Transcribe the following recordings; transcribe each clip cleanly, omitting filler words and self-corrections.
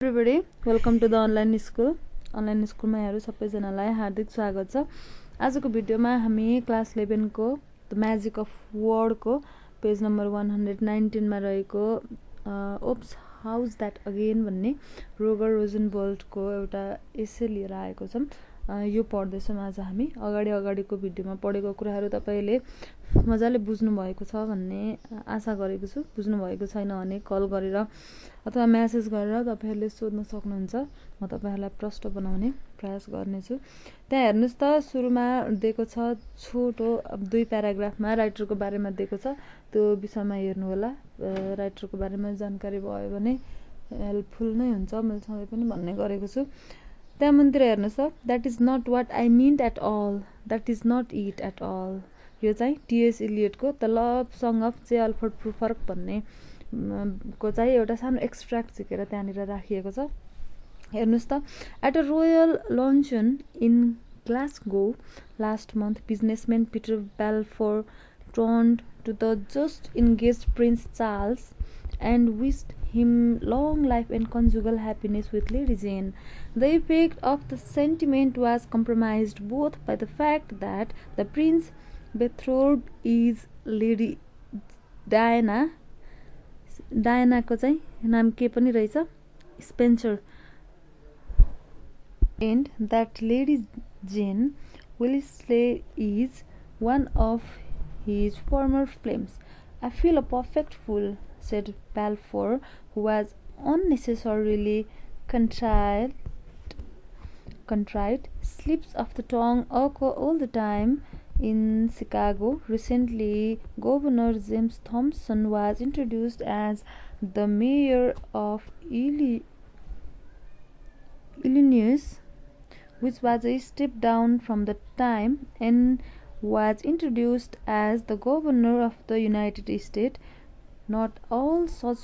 Everybody, welcome to the online school. Online school मा यहाँहरु सबैजनालाई हार्दिक स्वागत छ। आजको भिडियोमा हामी क्लास 11 को द म्याजिक अफ वर्ड को पेज नम्बर 119 मा रहेको ओप्स हाउस दैट अगेन भन्ने रोगर रोजनबर्ग को एउटा एसे लिएर आएको छौं। यो पढ्दैछौं आज हामी। अगाडिको भिडियोमा पढेको कुराहरु तपाईले मजाले बुझ्नु भएको छ भन्ने आशा गरेको छु। बुझ्नु भएको छैन भने कल गरेर अथवा मेसेज गरेर तपाईहरुले सोध्न सक्नुहुन्छ। म तपाईहरुलाई प्रश्न बनाउने प्रयास गर्नेछु। त्यहाँ हेर्नुस् त सुरुमा दिएको छ छोटो 2 प्याराग्राफमा राइटरको बारेमा दिएको छ। त्यो विषयमा हेर्नु होला। राइटरको बारेमा जानकारी भयो भने हेल्पफुल नै हुन्छ। मैले सधैँ पनि भन्ने गरेको छु। त्यहाँ मन्दिर हेर्नुस् त that is not what I meant at all, that is not it at all. यो चाहिँ टी.एस. इलियट को द लभ सङ अफ 𝘀𝗶𝗹𝗹 भन्ने को चाहिँ एउटा सानो एक्सट्र्याक्ट झिकेर त्यहाँनिर राखिएको छ। हेर्नुस् त at a royal luncheon in Glasgow last month businessman Peter Balfour turned to the just engaged Prince Charles and wished him long life and conjugal happiness with Lady Jane. The effect of the sentiment was compromised both by the fact that the Prince betrothed is Lady Diana को चाहिँ नाम के पनि रहेछ Spencer, and that Lady Jane Wellesley is one of his former flames. I feel a perfect fool, said Balfour, who was unnecessarily contrite. Slips of the tongue occur all the time. In Chicago, recently, Governor James Thompson was introduced as the mayor of Illinois, which was a step down from the time and was introduced as the governor of the United States. Not all such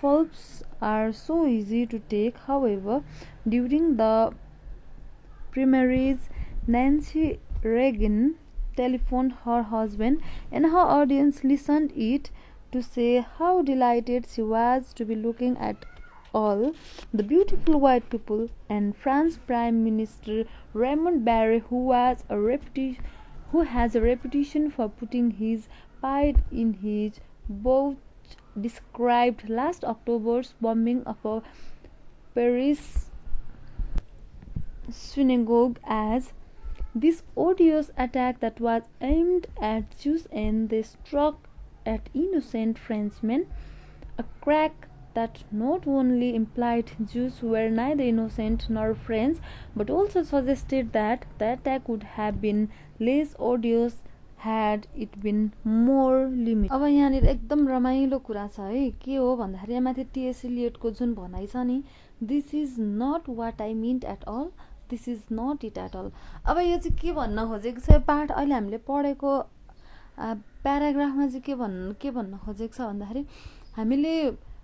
faults are so easy to take. However, during the primaries, Nancy Reagan telephoned her husband, and her audience listened it to say how delighted she was to be looking at all the beautiful white people, and France Prime Minister Raymond Barre, who has a reputation for putting his pride in his boat, described last October's bombing of a Paris synagogue as this odious attack that was aimed at Jews and they struck at innocent Frenchmen, a crack that not only implied Jews were neither innocent nor French, but also suggested that the attack would have been less odious had it been more limited. अब यहाँनिर एकदम रमाइलो कुरा छ है। के हो भन्दाखेरि यहाँ माथि टी.एस. इलियट को जुन भनाइ छ नि, this is not what I meant at all, this is not it at all. अब यो चाहिँ के भन्न खोजेको छ पाठ अहिले हामीले पढेको प्याराग्राफमा चाहिँ के भन्न खोजेको छ भन्दाखेरि हामीले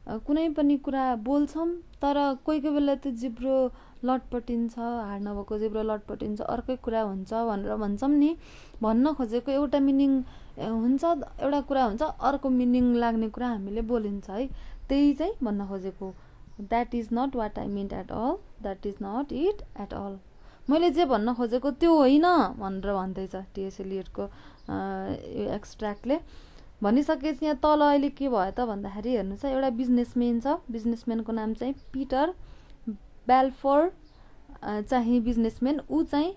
कुनै पनि कुरा बोल्छौं तर कोही बेला त्यो जिब्रो लटपटिन्छ, हाड नभएको जिब्रो लटपटिन्छ, अर्कै कुरा हुन्छ भनेर भन्छौं नि। भन्न खोजेको एउटा मिनिङ हुन्छ, एउटा कुरा हुन्छ, अर्को मिनिङ लाग्ने कुरा हामीले बोलिन्छ है। त्यही चाहिँ भन्न खोजेको that is not what I meant at all, that is not it at all। मैले जे भन्न खोजेको त्यो होइन भनेर भन्दैछ टी.एस. इलियट को एक्सट्र्याक्टले। भनिसकेपछि यहाँ तल अहिले के भयो त भन्दाखेरि हेर्नुस् एउटा बिजनेसम्यान छ। बिजनेसम्यानको नाम चाहिँ पीटर बेलफोर चाहिँ बिजनेसम्यान। ऊ चाहिँ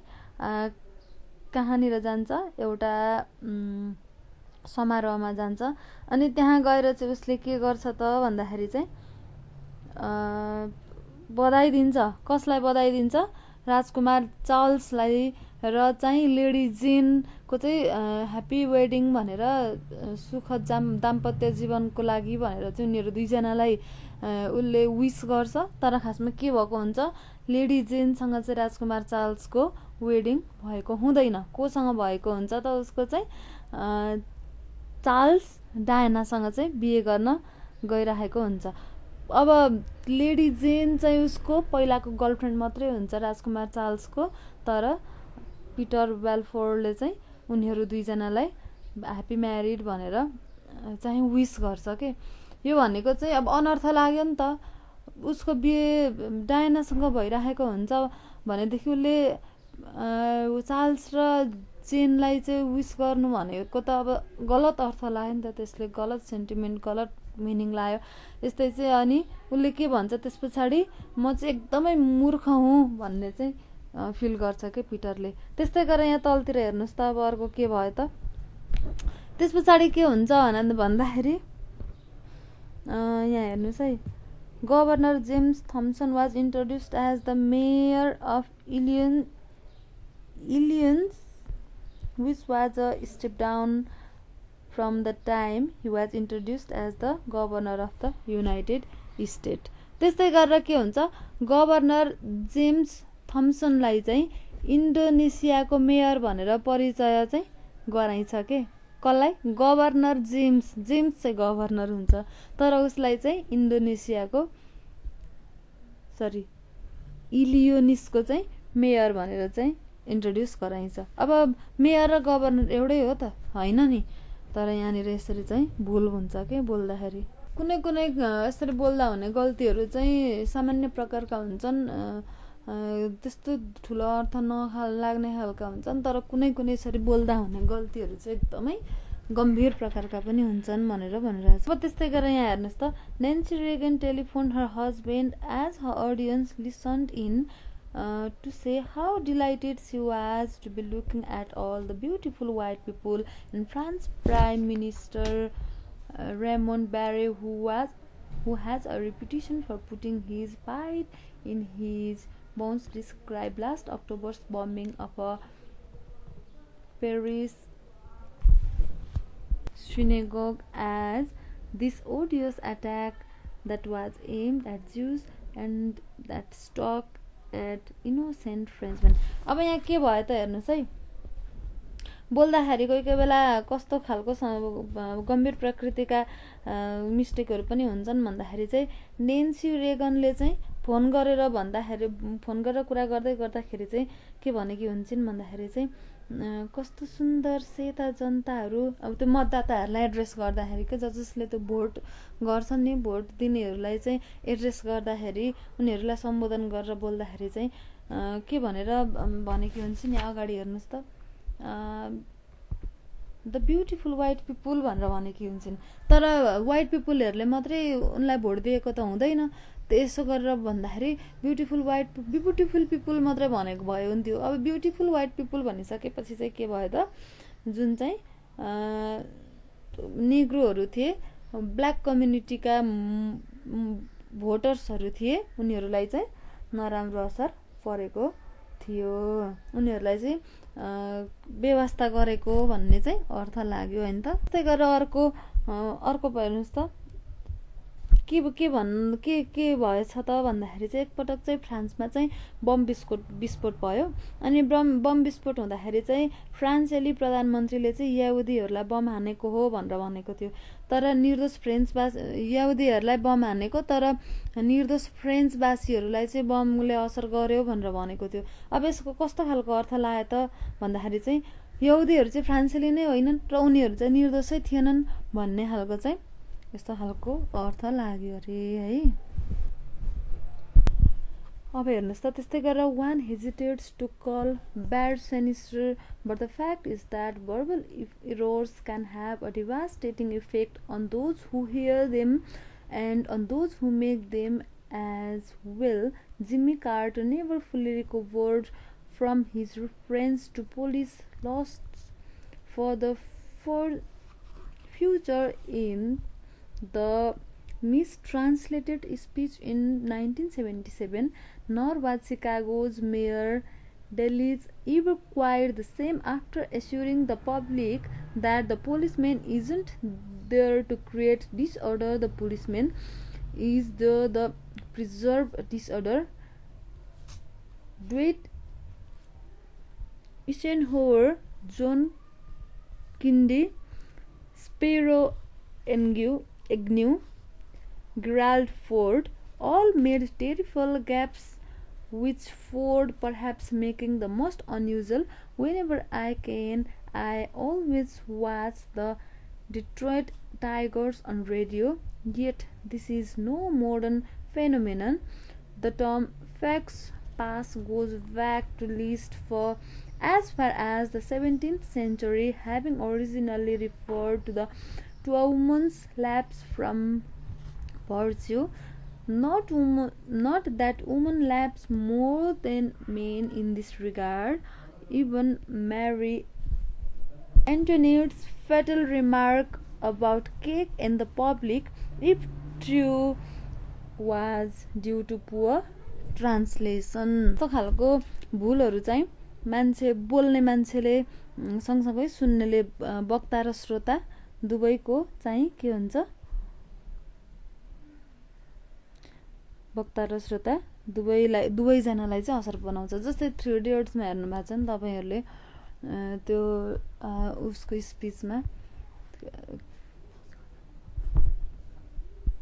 कहाँनिर जान्छ, एउटा समारोहमा जान्छ अनि त्यहाँ गएर चाहिँ उसले के गर्छ त भन्दाखेरि चाहिँ बधाई दिन्छ। कसलाई बधाई दिन्छ? राजकुमार चार्ल्सलाई र चाहिँ लेडी जेन को चाहिँ ह्यापी वेडिङ भनेर सुखद दाम्पत्य जीवनको लागि भनेर चाहिँ उनीहरू दुईजनालाई उले विश गर्छ। तर खासमा के भएको हुन्छ, लेडी जेनसँग चाहिँ राजकुमार चार्ल्सको वेडिङ भएको हुँदैन। कोसँग भएको हुन्छ त उसको चाहिँ चार्ल्स डायनासँग चाहिँ बिहे गर्न गइरहेको हुन्छ। अब लेडी जेन चाहिँ उसको पहिलाको गर्लफ्रेन्ड मात्रै हुन्छ राजकुमार चार्ल्सको, तर पीटर बेलफोरले चाहिँ उनीहरू दुईजनालाई ह्यापी म्यारिड भनेर चाहिँ विश गर्छ के। यो भनेको चाहिँ अब अनर्थ लाग्यो नि त। उसको बिहे डायनासँग भइराखेको हुन्छ भनेदेखि उसले चार्ल्स र जेनलाई चाहिँ विश गर्नु भनेको त अब गलत अर्थ लाग्यो नि त, त्यसले गलत सेन्टिमेन्ट गलत मिनिङ लाग्यो। यस्तै चाहिँ अनि उसले के भन्छ त्यस पछाडि, म चाहिँ एकदमै मूर्ख हुँ भन्ने चाहिँ फिल गर्छ के पिटरले। त्यस्तै गरेर यहाँ तलतिर हेर्नुहोस् त अब अर्को के भयो त, त्यस पछाडि के हुन्छ भन्दाखेरि यहाँ हेर्नुहोस् है, governor James Thompson was introduced as the mayor of Illinois which was a step down from the time he was introduced as the governor of the United States। त्यस्तै गरेर के हुन्छ, गभर्नर जेम्स थम्सनलाई चाहिँ इन्डोनेसियाको मेयर भनेर परिचय चाहिँ गराइन्छ के, कसलाई, गभर्नर जेम्स चाहिँ गभर्नर हुन्छ तर उसलाई चाहिँ इन्डोनेसियाको इलियोनिसको चाहिँ मेयर भनेर चाहिँ इन्ट्रोड्युस गराइन्छ। अब मेयर र गभर्नर एउटै हो त होइन नि, तर यहाँनिर यसरी चाहिँ भुल हुन्छ के बोल्दाखेरि। कुनै कुनै यसरी बोल्दा हुने गल्तीहरू चाहिँ सामान्य प्रकारका हुन्छन्, त्यस्तो ठुलो अर्थ लाग्ने खालका हुन्छन्, तर कुनै कुनै यसरी बोल्दा हुने गल्तीहरू चाहिँ एकदमै गम्भीर प्रकारका पनि हुन्छन् भनेर भनिरहेको छ। अब त्यस्तै गरेर यहाँ हेर्नुहोस् त, Nancy Reagan telephone her husband as her audience listened in to say how delighted she was to be looking at all the beautiful white people in France. Prime Minister Raymond Barre, who has a reputation for putting his pride in his bones, described last October's bombing of a Paris synagogue as this odious attack that was aimed at Jews and that struck at innocent Frenchmen। अब यहाँ के भयो त हेर्नुहोस् है, बोल्दाखेरि कोही कोही बेला कस्तो खालको गम्भीर प्रकृतिका मिस्टेकहरू पनि हुन्छन् भन्दाखेरि चाहिँ नेन्सी रेगनले चाहिँ फोन गरेर कुरा गर्दै गर्दाखेरि चाहिँ के भनेकी हुन्छन् भन्दाखेरि चाहिँ कस्तो सुन्दर सेता जनताहरू, अब त्यो मतदाताहरूलाई एड्रेस गर्दाखेरि के जसले त्यो भोट गर्छन् नि, भोट दिनेहरूलाई चाहिँ एड्रेस गर्दाखेरि उनीहरूलाई सम्बोधन गरेर बोल्दाखेरि चाहिँ के भनेर भनेकी हुन्छन्, यहाँ अगाडि हेर्नुहोस् त, द ब्युटिफुल वाइट पिपुल भनेर भनेकी हुन्छन्। तर वाइट पिपुलहरूले मात्रै उनलाई भोट दिएको त हुँदैन, त्यसो गरेर भन्दाखेरि ब्युटिफुल पिपुल मात्रै भनेको भयो हुन्थ्यो। अब ब्युटिफुल वाइट पिपुल भनिसकेपछि चाहिँ के भयो त, जुन चाहिँ निग्रोहरू थिए, ब्ल्याक कम्युनिटीका भोटर्सहरू थिए, उनीहरूलाई चाहिँ नराम्रो असर परेको थियो, उनीहरूलाई चाहिँ व्यवस्था गरेको भन्ने चाहिँ अर्थ लाग्यो होइन त। त्यस्तै गरेर अर्को हेर्नुहोस् त, के भएछ त भन्दाखेरि चाहिँ एकपटक चाहिँ फ्रान्समा चाहिँ बम विस्फोट भयो। अनि बम विस्फोट हुँदाखेरि चाहिँ फ्रान्सेली प्रधानमन्त्रीले चाहिँ यहुदीहरूलाई बम हानेको हो भनेर भनेको थियो, तर निर्दोष यहुदीहरूलाई बम हानेको, तर निर्दोष फ्रेन्चवासीहरूलाई चाहिँ बमले असर गर्यो भनेर भनेको थियो। अब यसको कस्तो खालको अर्थ लाग्यो त भन्दाखेरि चाहिँ यहुदीहरू चाहिँ फ्रान्सेली नै होइनन् र उनीहरू चाहिँ निर्दोषै थिएनन् भन्ने खालको चाहिँ यस्तो खालको अर्थ लाग्यो अरे है। अब हेर्नुहोस् त, त्यस्तै गरेर one hesitates to call bad sinister, but the fact is that verbal errors can have a devastating effect on those who hear them and on those who make them as well. Jimmy Carter never fully recovered from his reference to police loss for the future in the mistranslated speech in 1977, nor was Chicago's Mayor Daley's ever quite the same after assuring the public that the policeman isn't there to create disorder, the policeman is there to preserve disorder. Dwight Eisenhower, John Kennedy, Spiro Agnew, Gerald Ford all made terrible gaffes, which Ford perhaps making the most unusual. Whenever I can, I always watch the Detroit Tigers on radio, yet this is no modern phenomenon. The term facts pass goes back to least for as far as the 17th century, having originally referred to a woman's lapse from virtue. Not that women lapse more than men in this regard. Even Marie Antoinette's fatal remark about cake in the public, if true, was due to poor translation. यस्तो खालको भुलहरू चाहिँ मान्छे बोल्ने मान्छेले सँगसँगै सुन्नेले वक्ता र श्रोता दुवैको चाहिँ के हुन्छ, वक्ता र श्रोता दुवैजनालाई चाहिँ असर बनाउँछ। जस्तै 3 इडियट्समा हेर्नु भएको छ नि तपाईहरुले, त्यो उसको स्पिचमा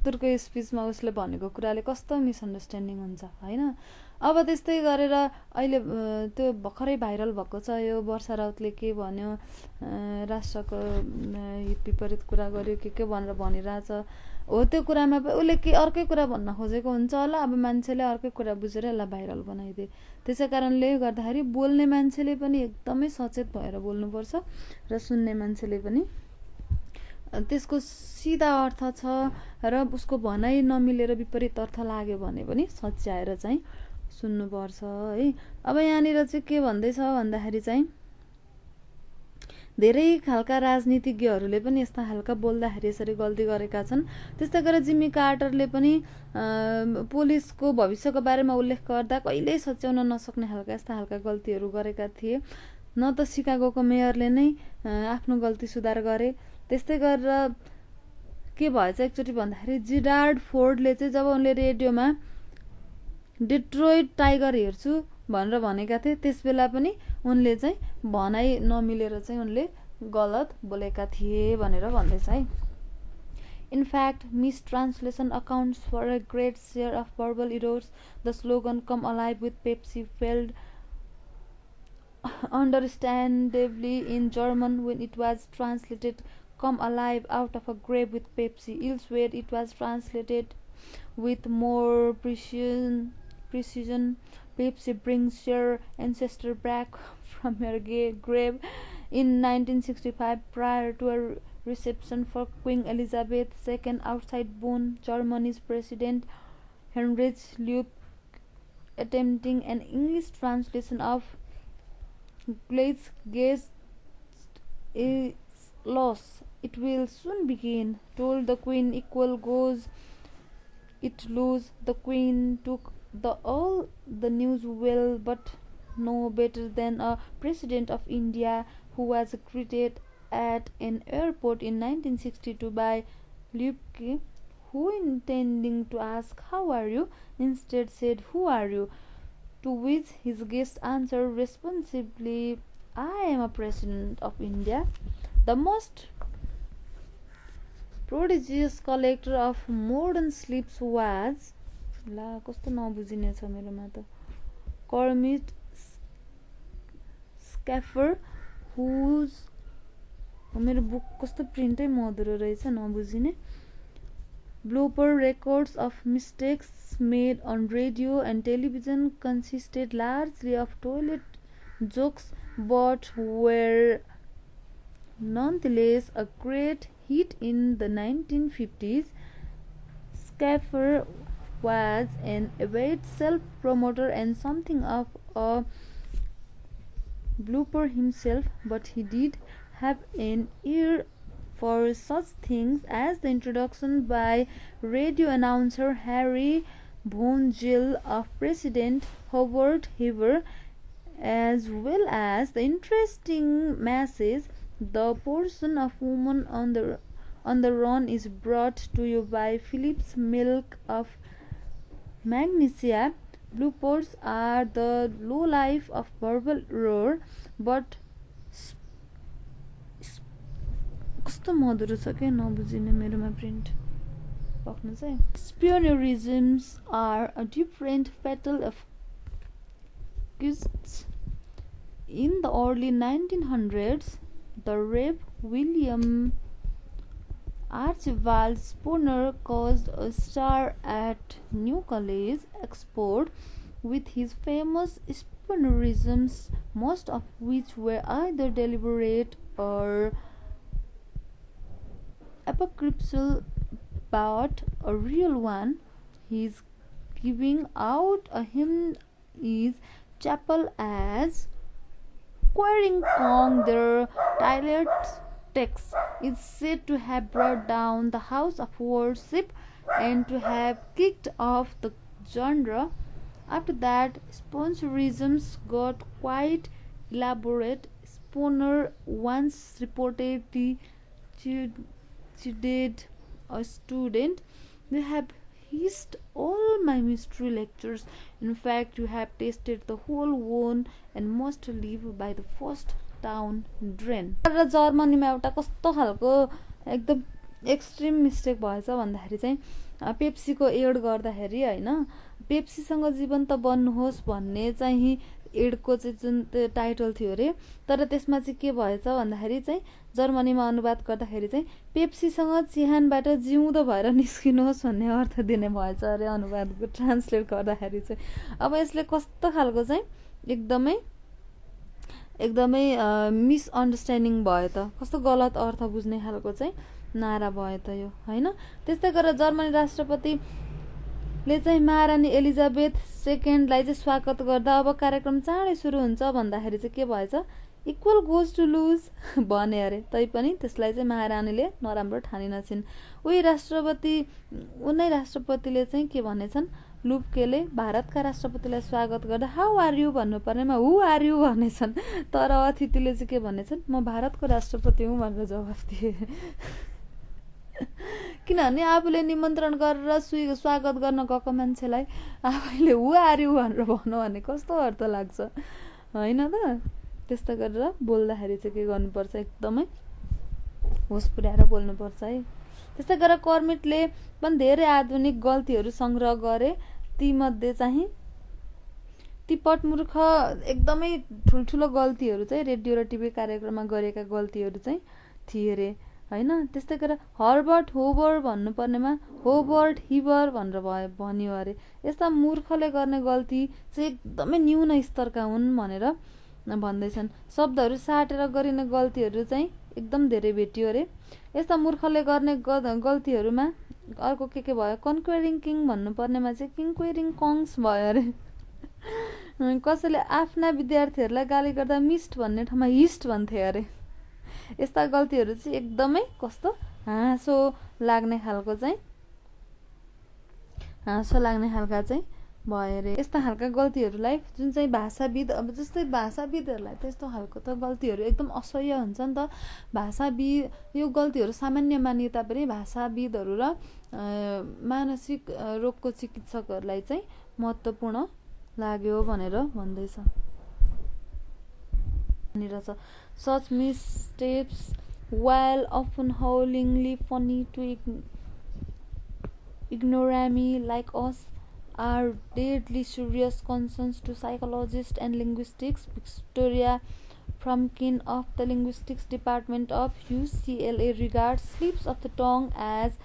तुर्को स्पिचमा उसले भनेको कुराले कस्तो मिसअन्डरस्ट्यान्डिङ हुन्छ हैन। अब त्यस्तै गरेर अहिले त्यो भर्खरै भाइरल भएको छ यो वर्षा राउतले के भन्यो, राष्ट्रको हित विपरीत कुरा गर्यो के भनेर भनिरहेछ हो। त्यो कुरामा उसले के अर्कै कुरा भन्न खोजेको हुन्छ होला, अब मान्छेले अर्कै कुरा बुझेर यसलाई भाइरल बनाइदिए। त्यसै कारणले गर्दाखेरि बोल्ने मान्छेले पनि एकदमै सचेत भएर बोल्नुपर्छ र सुन्ने मान्छेले पनि त्यसको सिधा अर्थ छ र उसको भनाइ नमिलेर विपरीत अर्थ लाग्यो भने पनि सच्याएर चाहिँ सुन्नुपर्छ है। अब यहाँनिर चाहिँ के भन्दैछ भन्दाखेरि चाहिँ धेरै खालका राजनीतिज्ञहरूले पनि यस्ता खालका बोल्दाखेरि यसरी गल्ती गरेका छन्। त्यस्तै गरेर जिमी कार्टरले पनि पुलिसको भविष्यको बारेमा उल्लेख गर्दा कहिल्यै सच्याउन नसक्ने खालका यस्ता खालका गल्तीहरू गरेका थिए। न त सिकागोको मेयरले नै आफ्नो गल्ती सुधार गरे। त्यस्तै गरेर के भएछ एकचोटि भन्दाखेरि जिरार्ड फोर्डले चाहिँ जब उनले रेडियोमा डिट्रोइट टाइगर हेर्छु भनेर भनेका थिए, त्यसबेला पनि उनले चाहिँ भनाइ नमिलेर चाहिँ उनले गलत बोलेका थिए भनेर भन्दैछ है। In fact, mistranslation accounts for a great share of verbal errors. The slogan "Come alive with Pepsi" failed understandably in German when it was translated "Come alive out of a grave with Pepsi." Elsewhere, it was translated with more precision. Pepsi brings your ancestor back from your grave. In 1965, prior to a reception for Queen Elizabeth II outside Bonn, Germany's President Heinrich Lübke, attempting an English translation of 𝘀𝗂𝗂𝗋 is lost. It will soon begin, told the Queen. Equal goes it lose. The Queen took all the news well, but no better than a President of India who was greeted at an airport in 1962 by Lübke, who, intending to ask "How are you?" instead said "Who are you?" To which his guest answered responsibly, "I am a President of India." The most prodigious collector of modern slips was कस्तो नबुझिने छ मेरोमा त 𝘀𝗶𝗹𝗹 whose मेरो book कस्तो प्रिन्टै मधुरो रहेछ नबुझिने। Blooper records of mistakes made on radio and television consisted largely of toilet jokes, but were nonetheless a great hit in the 1950s. 𝘀𝗶𝗹 was an avid self-promoter and something of a blooper himself, but he did have an ear for such things as the introduction by radio announcer Harry Von of President w𝗵𝗵𝘁, as well as the interesting message, "The portion of woman on the run is brought to you by Philip's Milk of Magnesia." Bloopers are the low life of verbal roar, but कस्तो मधुरो छ के नबुझिने मेरोमा print पक्नु चाहिँ। Spionerisms are a different fatal of 𝘄𝗁. In the early 1900s, the Rev. William Archibald Spooner caused a stir at New College, Oxford, with his famous Spoonerisms, most of which were either deliberate or apocryphal, but a real one. His giving out a hymn is chapel as 𝘂𝗶𝗃𝗂𝗱𝗃, titled text, is said to have brought down the house of worship and to have kicked off the genre. After that, Spoonerisms got quite elaborate. Spooner once reportedly chided a student, "You have hissed all my mystery lectures. In fact, you have tasted the whole wine and must live by the first town drain." र जर्मनीमा एउटा कस्तो खालको एकदम extreme mistake भएछ भन्दाखेरि चाहिँ PepsiCo add गर्दाखेरि हैन, पेप्सीसँग जीवन त बन्नुहोस् भन्ने चाहिँ एडको चाहिँ जुन टाइटल थियो अरे, तर त्यसमा चाहिँ के भएछ भन्दाखेरि चाहिँ जर्मनीमा अनुवाद गर्दाखेरि चाहिँ पेप्सीसँग चिहानबाट जिउँदो भएर निस्किनुहोस् भन्ने अर्थ दिने भएछ अरे अनुवादको ट्रान्सलेट गर्दाखेरि चाहिँ। अब यसले कस्तो खालको चाहिँ एकदमै मिसअन्डरस्ट्यान्डिङ भयो त, कस्तो गलत अर्थ बुझ्ने खालको चाहिँ नारा भयो त यो हैन। त्यस्तै गरेर जर्मनी राष्ट्रपतिले चाहिँ महारानी एलिजाबेथ सेकेन्डलाई चाहिँ स्वागत गर्दा अब कार्यक्रम चाँडै सुरु हुन्छ भन्दाखेरि चाहिँ के भएछ, इक्वल गोज टु लुज भने अरे, तैपनि त्यसलाई चाहिँ महारानीले नराम्रो ठानिनछिन्। उनै राष्ट्रपतिले चाहिँ के भनेछन्, लुब्केले भारतका राष्ट्रपतिलाई स्वागत गर्दा हाउ आर यु भन्नुपर्नेमा हु आर यु भनेछन्, तर अतिथिले चाहिँ के भनेछन्, म भारतको राष्ट्रपति हुँ भनेर जवाफ दिए। किनभने आफूले निमन्त्रण गरेर स्वागत गर्न गएको मान्छेलाई आफैले हु आर यु भनेर भन्नु भने कस्तो अर्थ लाग्छ हैन त। त्यस्तो गरेर बोल्दाखेरि चाहिँ के गर्नुपर्छ, एकदमै होस पुर्याएर बोल्नुपर्छ है। त्यस्तै गरेर कर्मिटले पनि धेरै आधुनिक गल्तीहरू संग्रह गरे, तीमध्ये चाहिँ ती पटमूर्ख एकदमै ठुल्ठुलो गल्तीहरू चाहिँ रेडियो र टिभी कार्यक्रममा गरेका गल्तीहरू चाहिँ थिए रे हैन। त्यस्तै गरेर हर्बर्ट होबर भन्नुपर्नेमा होबर्ट हिबर भनेर भन्यो अरे। यस्ता मूर्खले गर्ने गल्ती चाहिँ एकदमै न्यून स्तरका हुन् भनेर भन्दैछन्। शब्दहरू साटेर गरिने गल्तीहरू चाहिँ एकदम धेरै भेटियो अरे। यस्ता मूर्खले गर्ने गल्तीहरूमा अर्को के भयो, कन्क्वेरिङ किङ भन्नुपर्नेमा चाहिँ 𝘂𝗶𝗃𝗂𝗱 भयो अरे। कसैले आफ्ना विद्यार्थीहरूलाई गाली गर्दा मिस्ट भन्ने ठाउँमा हिस्ट भन्थे अरे। यस्ता गल्तीहरू चाहिँ एकदमै कस्तो हाँसो लाग्ने खालका चाहिँ भयो अरे। यस्ता खालका गल्तीहरूलाई जुन चाहिँ भाषाविद, अब जस्तै भाषाविदहरूलाई त्यस्तो खालको त गल्तीहरू एकदम असह्य हुन्छ नि त। भाषाविद यो गल्तीहरू सामान्य मानिए तापनि भाषाविदहरू र मानसिक रोगको चिकित्सकहरूलाई चाहिँ महत्त्वपूर्ण लाग्यो भनेर भन्दैछ। Such missteps, while often howlingly funny to ignoramus like us, are deadly serious concerns to psychologists and linguistics. Victoria Frumkin of the Linguistics Department of UCLA regards slips of the tongue as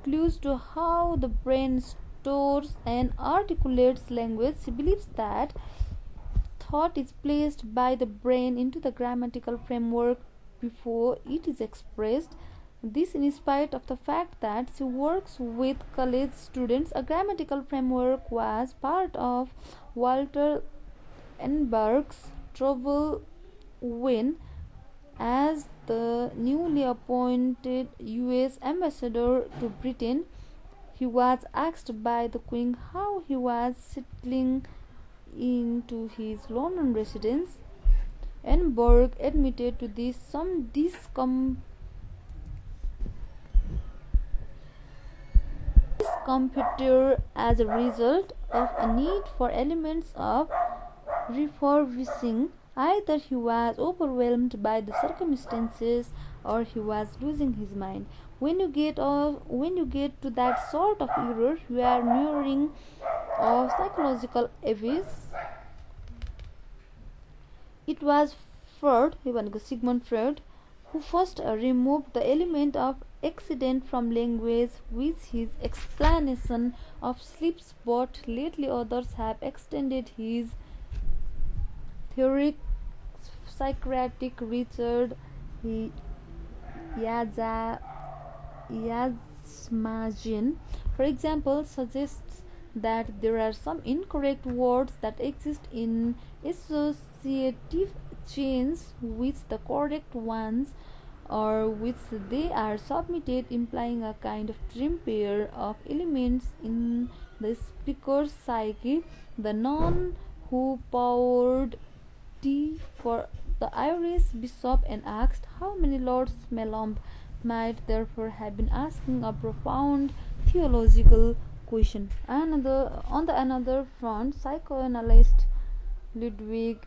clues to how the brain stores and articulates language. She believes that thought is placed by the brain into the grammatical framework before it is expressed. This in spite of the fact that she works with college students. A grammatical framework was part of Walter Enberg's travel when, as the newly appointed U.S. ambassador to Britain, he was asked by the Queen how he was settling into his London residence. Enberg admitted to this some discomfort as a result of a need for elements of refurbishing. Either he was overwhelmed by the circumstances or he was losing his mind. When you get to that sort of error, you are nearing a psychological abyss. It was Sigmund Freud, who first removed the element of accident from language with his explanation of sleeps, but lately others have extended his theory. Psychiatric Richard 𝘂𝗵𝗹𝗹, for example, suggests that there are some incorrect words that exist in associative chains which the correct ones or which they are submitted, implying a kind of dream pair of elements in the speaker's psyche. The nun who poured tea for the Irish bishop and asked how many lords Malomb might therefore have been asking a profound theological question. On the another front, psychoanalyst Ludwig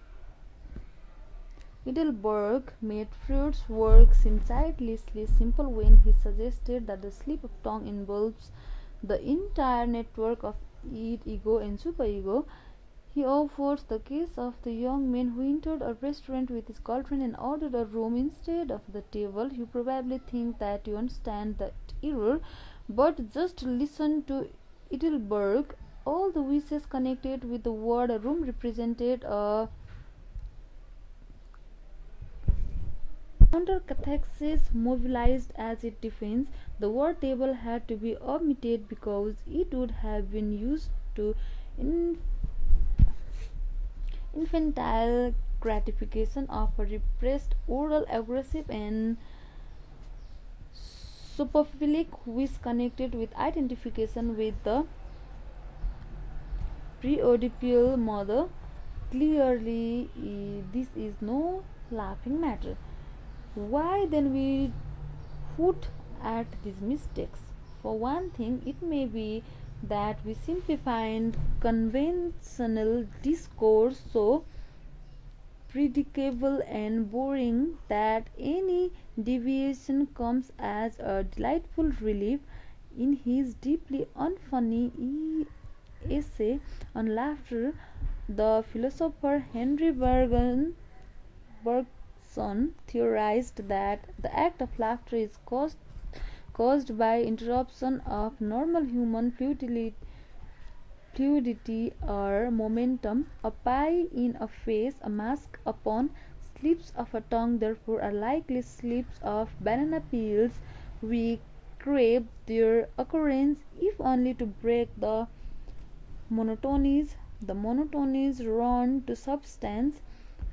Heidelberg made Freud's work seem childishly simple when he suggested that the slip of tongue involves the entire network of id, ego, and superego. He offers the case of the young man who entered a restaurant with his girlfriend and ordered a room instead of the table. You probably think that you understand that error, but just listen to Heidelberg. All the wishes connected with the word a room represented a counter-cathexis mobilized as it defends. The word table had to be omitted because it would have been used to infantile gratification of a repressed oral aggressive and superphilic wish connected with identification with the pre-Oedipal mother. Clearly, this is no laughing matter. Why then we hoot at these mistakes? For one thing, it may be that we simply find conventional discourse so predictable and boring that any deviation comes as a delightful relief. In his deeply unfunny essay on laughter, the philosopher Henry Bergson theorized that the act of laughter is caused by interruption of normal human fluidity or momentum. A pie in a face, a mask upon, slips of a tongue therefore are likely slips of banana peels. We crave their occurrence if only to break the monotonies run to substance.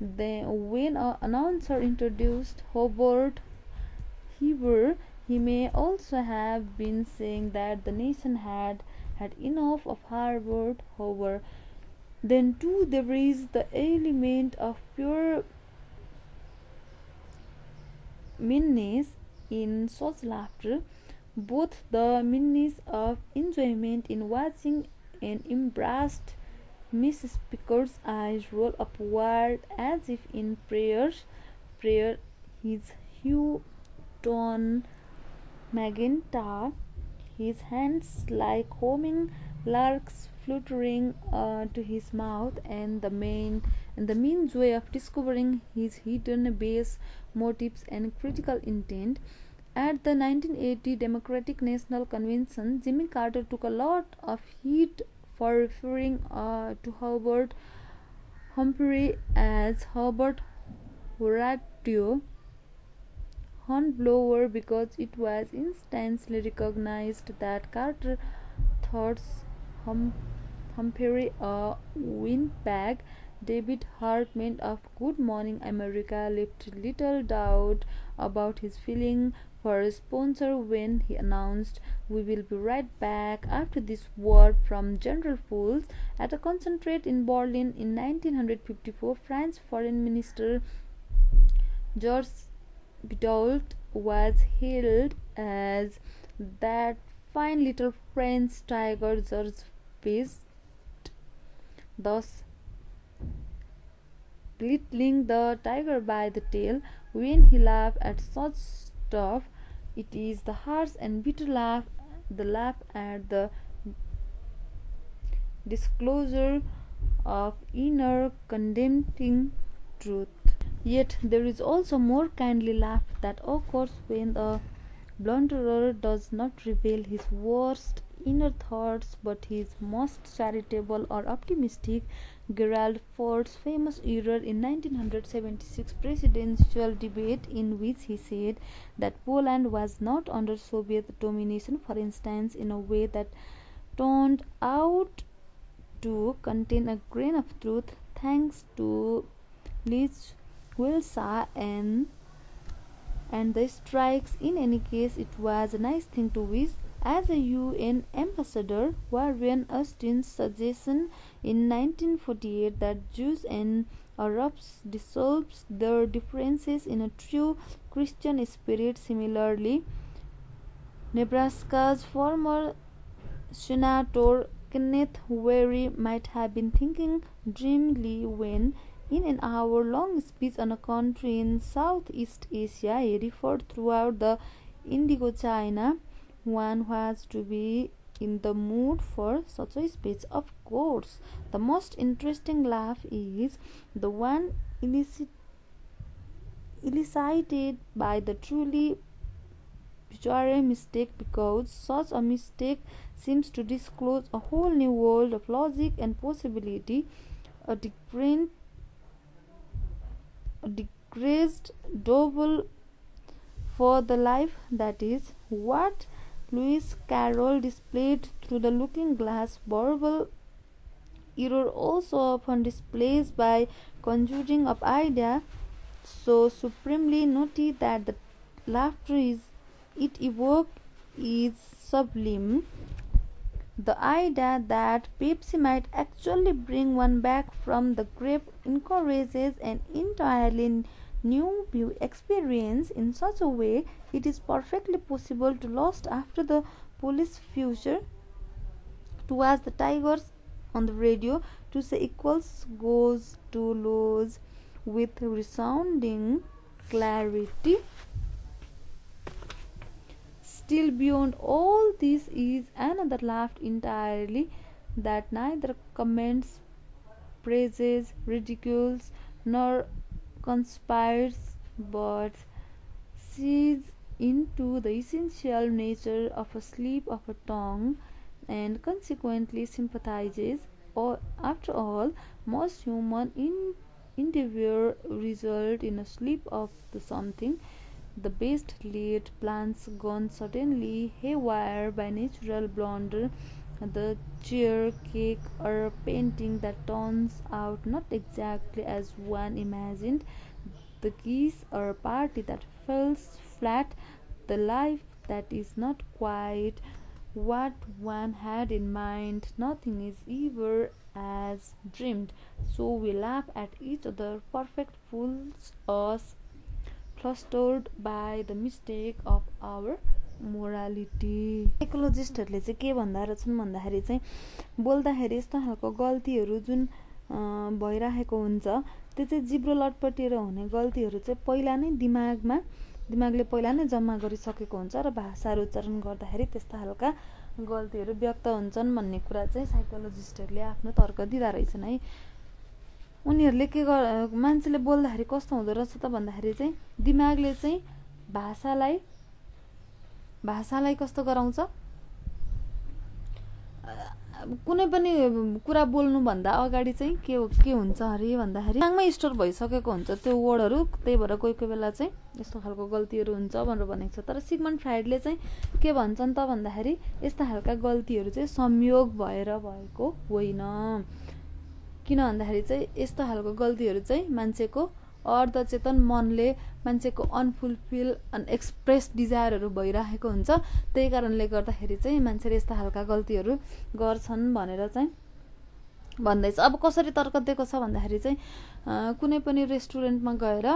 Then, when an announcer introduced Herbert Hoover, he may also have been saying that the nation had had enough of Herbert Hoover. Then too there is the element of pure meanness in such laughter, both the meanness of enjoyment in watching an embarrassed Miss Speaker's eyes roll upward as if in prayer, his hue tone magenta, his hands like homing larks fluttering to his mouth, and the means way of discovering his hidden base motives and critical intent. At the 1980 Democratic National Convention, Jimmy Carter took a lot of heat for referring to Herbert Humphrey as Herbert Horatio Hornblower because it was instantly recognized that Carter thought Humphrey a windbag. David Hartman of Good Morning America left little doubt about his feeling for a sponsor when he announced, "We will be right back after this word from General Pulse." At a concentrate in Berlin in 1954, French Foreign Minister Georges Bidault was hailed as "that fine little French tiger Georges Bidault," thus belittling the tiger by the tail. When he laughed at such stuff, it is the harsh and bitter laugh, the laugh at the disclosure of inner condemning truth. Yet there is also more kindly laugh that occurs when the blunderer does not reveal his worst inner thoughts but his most charitable or optimistic. 𝘀𝗶𝗹𝗹's famous error in 1976 presidential debate, in which he said that Poland was not under Soviet domination, for instance, in a way that turned out to contain a grain of truth, thanks to 𝘀𝗶𝗹𝗹 and the strikes. In any case, it was a nice thing to wish. As a UN ambassador, Warren Austin's suggestion in 1948 that Jews and Arabs dissolved their differences in a true Christian spirit. Similarly, Nebraska's former Senator Kenneth Wapre might have been thinking dreamily when, in an hour-long speech on a country in Southeast Asia, he referred throughout the Indigo China. One has to be in the mood for such a speech. Of course, the most interesting laugh is the one elicited by the truly bizarre mistake, because such a mistake seems to disclose a whole new world of logic and possibility, a disgraced double for the life that is. What Lewis Carroll displayed through the looking glass verbal error also often displays by conjuring up idea so supremely naughty that the laughter it evoked is sublime. The idea that Pepsi might actually bring one back from the grave encourages an entirely new view experience in such a way it is perfectly possible to lust after the police future, to watch the tigers on the radio, to say equals goes to lose with resounding clarity. Still beyond all this is another laugh entirely, that neither comments, praises, ridicules, nor conspires, but sees into the essential nature of a slip of a tongue, and consequently sympathizes. Or, after all, most human endeavor result in a slip of the something. The best laid plans gone suddenly haywire by natural blunder, the chair, cake, or painting that turns out not exactly as one imagined, the kiss or party that falls flat, the life that is not quite what one had in mind. Nothing is ever as dreamed, so we laugh at each other, perfect fools, us flustered by the mistake of our morality. साइकोलोजिस्टहरूले चाहिँ के भन्दा रहेछन् भन्दाखेरि चाहिँ बोल्दाखेरि यस्तो खालको गल्तीहरू जुन भइरहेको हुन्छ त्यो चाहिँ जिब्रो लटपटिएर हुने गल्तीहरू चाहिँ पहिला नै दिमागले पहिला नै जम्मा गरिसकेको हुन्छ र भाषाहरू उच्चारण गर्दाखेरि त्यस्ता खालका गल्तीहरू व्यक्त हुन्छन् भन्ने कुरा चाहिँ साइकोलोजिस्टहरूले आफ्नो तर्क दिँदा रहेछन् है। उनीहरूले के मान्छेले बोल्दाखेरि कस्तो हुँदो रहेछ त भन्दाखेरि चाहिँ दिमागले चाहिँ भाषालाई कस्तो गराउँछ, कुनै पनि कुरा बोल्नु भन्दा अगाडि चाहिँ के हुन्छ अरे भन्दाखेरि दिमागमै स्टोर भइसकेको हुन्छ त्यो वर्डहरू, त्यही भएर कोही कोही बेला चाहिँ यस्तो खालको गल्तीहरू हुन्छ भनेर भनेको छ। तर सिगमन्ड फ्राइडले चाहिँ के भन्छन् त भन्दाखेरि यस्ता खालका गल्तीहरू चाहिँ संयोग भएर भएको होइन, किन भन्दाखेरि चाहिँ यस्तो खालको गल्तीहरू चाहिँ मान्छेको अर्धचेतन मनले मान्छेको अनफुलफिल अनएक्सप्रेस डिजायरहरू भइरहेको हुन्छ, त्यही कारणले गर्दाखेरि चाहिँ मान्छेले यस्ता खालका गल्तीहरू गर्छन् भनेर चाहिँ भन्दैछ। अब कसरी तर्क दिएको छ भन्दाखेरि चाहिँ कुनै पनि रेस्टुरेन्टमा गएर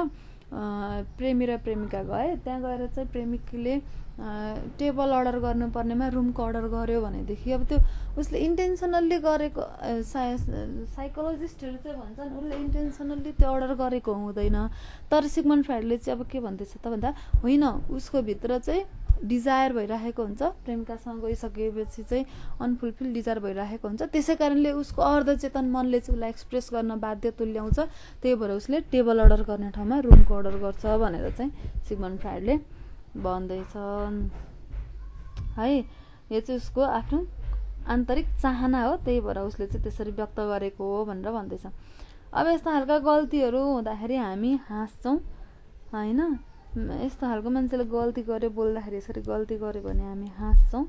प्रेमी र प्रेमिका गए, त्यहाँ गएर चाहिँ प्रेमिकीले टेबल अर्डर गर्नुपर्नेमा रुमको अर्डर गर्यो भनेदेखि अब त्यो उसले इन्टेन्सनल्ली गरेको, साइकोलोजिस्टहरू चाहिँ भन्छन् उसले इन्टेन्सनल्ली त्यो अर्डर गरेको हुँदैन। तर सिगमन्ड फ्राइडले चाहिँ अब के भन्दैछ त भन्दा होइन, उसको भित्र चाहिँ डिजायर भइरहेको हुन्छ, प्रेमिकासँग गइसकेपछि चाहिँ अनफुलफिल डिजायर भइरहेको हुन्छ, त्यसै कारणले उसको अर्धचेतन मनले चाहिँ उसलाई एक्सप्रेस गर्न बाध्य तुल्याउँछ, त्यही भएर उसले टेबल अर्डर गर्ने ठाउँमा रुमको अर्डर गर्छ भनेर चाहिँ सिगमन्ड फ्राइडले भन्दैछन् है। यो चाहिँ उसको आफ्नो आन्तरिक चाहना हो, त्यही भएर उसले चाहिँ त्यसरी व्यक्त गरेको हो भनेर भन्दैछ। अब यस्ता खालका गल्तीहरू हुँदाखेरि हामी हाँस्छौँ होइन। यस्तो खालको मान्छेले गल्ती गर्यो, बोल्दाखेरि यसरी गल्ती गर्यो भने हामी हाँस्छौँ।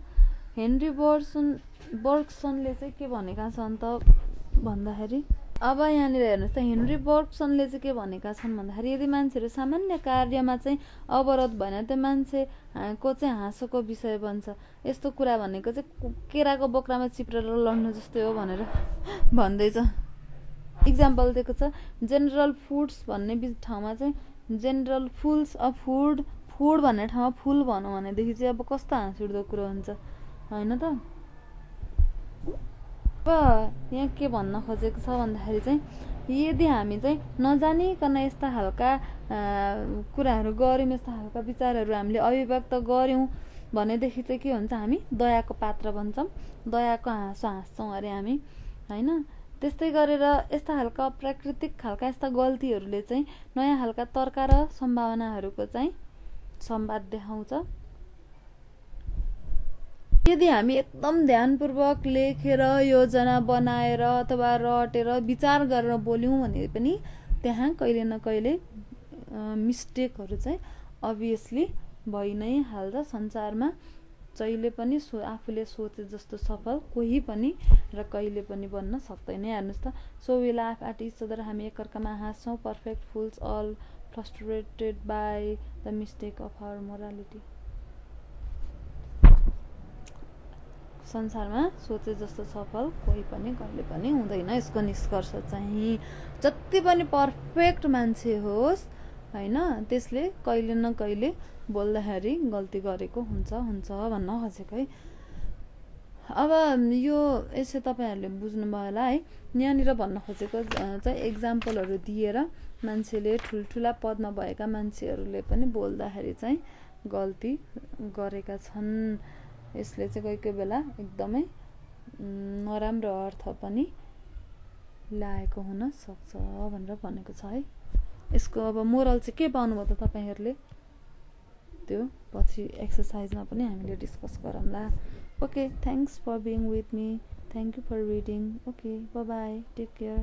हेनरी बर्गसनले चाहिँ के भनेका छन् त भन्दाखेरि, अब यहाँनिर हेर्नुहोस् त, हेनरी बर्गसनले चाहिँ के भनेका छन् भन्दाखेरि, यदि मान्छेहरू सामान्य कार्यमा चाहिँ अवरोध भएन त्यो मान्छेको चाहिँ हाँसोको विषय बन्छ। यस्तो कुरा भनेको चाहिँ केराको बोक्रामा चिप्रेर लड्नु जस्तै हो भनेर भन्दैछ। इक्जाम्पल दिएको छ, जेनरल फुड्स भन्ने ठाउँमा चाहिँ जेनरल फुल्स अ फुड भन्ने ठाउँमा फुल भनौँ भनेदेखि चाहिँ अब कस्तो हाँस उठ्दो कुरो हुन्छ होइन त। अब यहाँ के भन्न खोजेको छ भन्दाखेरि चाहिँ, यदि हामी चाहिँ नजानिकन यस्ता खालका कुराहरू गऱ्यौँ, यस्ता खालका विचारहरू हामीले अभिव्यक्त गऱ्यौँ भनेदेखि चाहिँ के हुन्छ, हामी दयाको पात्र बन्छौँ, दयाको हाँसो हाँस्छौँ अरे हामी होइन। त्यस्तै गरेर यस्ता खालका अप्राकृतिक खालका यस्ता गल्तीहरूले चाहिँ नयाँ खालका तर्क र सम्भावनाहरूको चाहिँ संवाद देखाउँछ। यदि हामी एकदम ध्यानपूर्वक लेखेर योजना बनाएर अथवा रटेर विचार गरेर बोल्यौँ भने पनि त्यहाँ कहिले न कहिले मिस्टेकहरू चाहिँ अभियसली भइ नै हाल्छ। संसारमा जहिले पनि आफूले सोचे जस्तो सफल कोही पनि र कहिले पनि बन्न सक्दैन। हेर्नुहोस् त, so we laugh at each other, हामी एकअर्कामा हाँस्छौँ, perfect fools all frustrated by the mistake of our morality. संसारमा सोचे जस्तो सफल कोही पनि कहिले पनि हुँदैन। यसको निष्कर्ष चाहिँ जति पनि पर्फेक्ट मान्छे होस् होइन, त्यसले कहिले न कहिले बोल्दाखेरि गल्ती गरेको हुन्छ भन्न खोजेको है। अब यो यसै तपाईँहरूले बुझ्नुभयो होला है। यहाँनिर भन्न खोजेको चाहिँ एक्जाम्पलहरू दिएर मान्छेले ठुल्ठुला पदमा भएका मान्छेहरूले पनि बोल्दाखेरि चाहिँ गल्ती गरेका छन्। यसले चाहिँ कोही कोही बेला एकदमै नराम्रो अर्थ पनि ल्याएको हुन सक्छ भनेर भनेको छ है। यसको अब मोरल चाहिँ के पाउनुभयो त तपाईँहरूले, त्यो पछि एक्सर्साइजमा पनि हामीले डिस्कस गरौँला। Okay, thanks for being with me, thank you for reading. Okay, bye bye, take care.